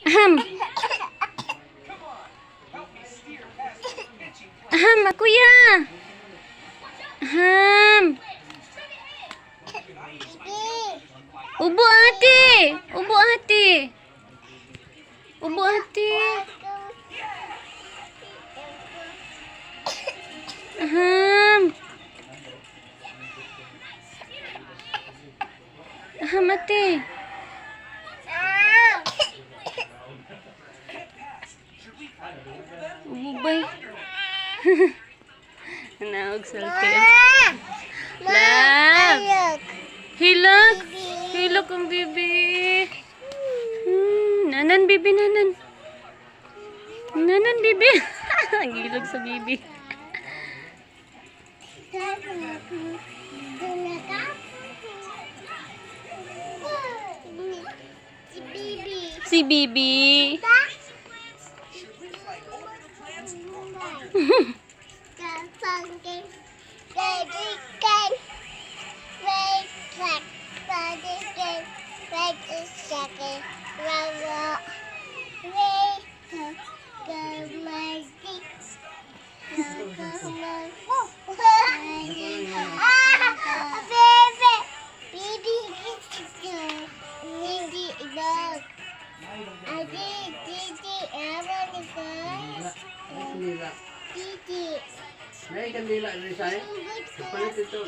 Ahem. Ahem, kuya. Ahem. Ubo ate. Ubo ate. Ubo ate. Ahem. Ahem ate. Ubay. Naog selfie. Love. Hilak. Hilak ang bibi. Nanan bibi, nanan. Nanan bibi. Ang hilak sa bibi. Si Bibi. May kandila rin siya eh. Palit ito.